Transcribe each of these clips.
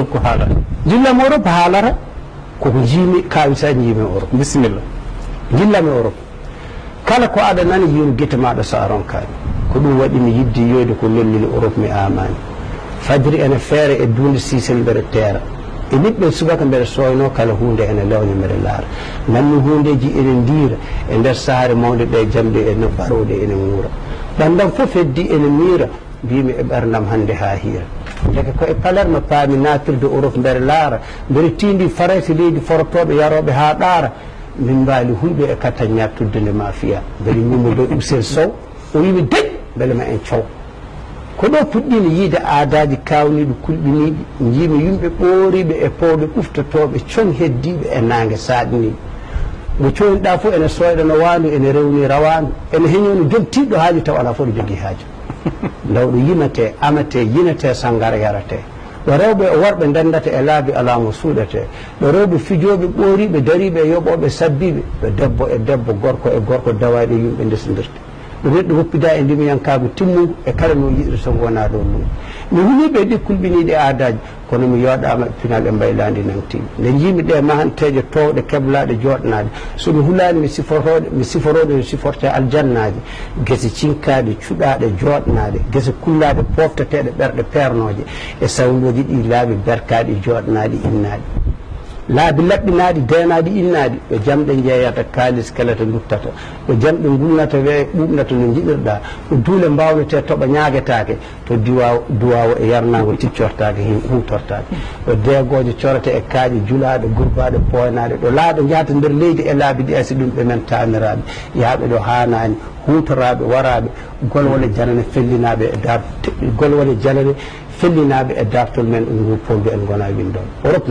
ko haala jillami Europe haalata koko jiimi kawisaji jiimi Europe bisimilla jillami Europe kala ko aɗa nani yiino guite maɗa sa ronkani ko ɗum waɗi mi yiddi yoyde ko lollini Europe mi amani fajiri ene feere e dunde sisel mbeɗa teera e ɓiɓɓe subaka mbeɗa soyno kala hunde ene lewña mbeɗa laara nanmi hundeji ene ndira e nder saare mawde ɗe jamɗe e no baɗoɗe ene wuura ɓandam fof heddi ene miira mbimi e ɓerdam hannde ha hiira deke ko e Palerme paami natirde Europe mbeɗa laara mbeɗa tindi faraysi leydi forotoɓe yaroɓe ha ɗaara min mbaali hulɓe e katta ñattudde nde mafiya mbeɗa ñummoɗo Usel Sow o wimi deƴ beele ma en cow ko ɗo puɗɗino yiide aadaji kawniɗi kulɓiniɗi jiimi yimɓe ɓooriɓe e powɗe ɓuftotoɓe coŋ heddiɓe e nangue saɗiniɓe mo coyniɗa fof ene soyɗa no wandu ene rewni rawandu ene heñoni joom tiɗɗo haaju taw ala fof ɗo jogui haaju lawɗo yimate amate yinate sangara yarate ɗo rewɓe e worɓe ndendata e laabi alamo suuɗete ɗo rewɓe fijoɓe ɓooriɓe dariɓe e yoɓoɓe sabbiɓe ɗo debbo e debbo gorko e gorko dawaɗe yimɓe ndesodirte ɗo neɗɗo woppida e ndimiyankago timmugo e kala no yiɗi so wona ɗo ɗum mi huliɓe ɗi kulɓiniɗe aadaji kono mi yooɗama pinal e mbaylandi nantiɓe nde jiimi ɗe mahanteje towɗe keblaɗe joɗanade somi hulani mi siforoɗe no siforte aljannaji guese cinkaɗe cuɗaɗe joɗanade guese kullaɗe pofteteɗe ɓerɗe pernoje e sawloji ɗi laabi berkaɗi joɗanaɗi innaɗi laabi laɓɓinaɗi denaɗi innaɗi ɓe jamɗe jeeyata kalis kelata duttata ɓe jamɗe gulnata we ɓuɓnata no jiɗirɗa ɗo duule mbawnete toɓa ñaguetake to duwawo e yarnago ticcortake hutortake ɗo deegoje corate e kaaƴe julaɗe gurbaɗe poynaɗe ɗo laaɗo jahata nder leydi e laabi ɗi asi ɗum ɓe men tamiraɓe yaaɓe ɗo hanani hutoraɓe waraɓe golwole janane fellinaɓe e dar golwole janane fellinaɓe e dartol men e guppondu en gona windon Europe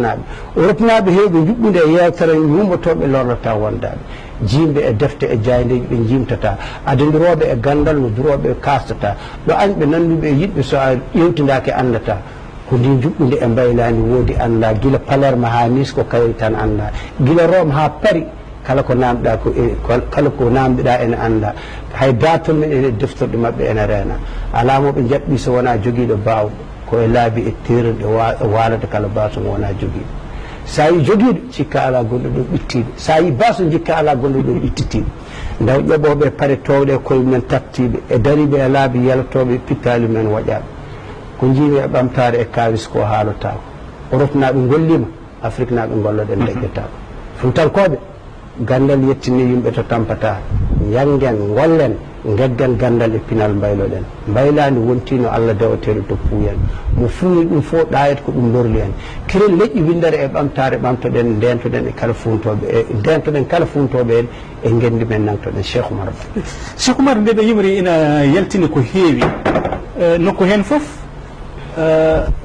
naɓe heeɓe juɓɓude e yewtere yumbotoɓe lornata wondaɓe jimɓe e defte e jaydeji ɓe jimtata adodiroɓe e gandal no duroɓe kastata ɗo añɓe nanduɓe e yiɗɓe so a ƴewtidake andata ko ndi juɓɓude e mbaylani woodi anda guila Palerme ha Nice ko kayoy tan anda guila Rome ha Paris kala ko namɗa kala ko namdiɗa ene anda hay datol men ene deftorɗe mabɓe ene reena alamoɓe jaɓɓi so wona joguiɗo bawɗo ko e laabi e terɗe walata kala baso mo wona joguiɗo sa yi joguiɗo cikka ala gonɗo ɗo ɓittiɗo sa yi baso jikka ala gonɗo ɗo ɓittitiɗo ndaw ƴeɓoɓe paare towɗe koye men tattiɓe e dariɓe e laabi yaltoɓe pittali men waƴaɓe ko jiimi e ɓamtare e kawis ko haalotako Europe naɓe gollima Afrique naɓe golloɗen leƴƴetako funtankoɓe gandal yettini yimɓe to tampata jangen gollen gedden gandal e pinal mbayloɗen mbaylandi wontino Allah dewatero to puuyen mo fuuni ɗum fof ɗayat ko ɗum lorli en kirel leƴƴi windere e ɓamtare ɓamtoɗen ndentoɗen e kala funtoɓe e ndentoɗen kala funtoɓe en e gendi men nantoɗen Cheikh Oumar Ba Cheikh Oumar nde ɗo yimri ina yaltini ko heewi nokku hen foof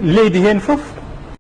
leydi hen foof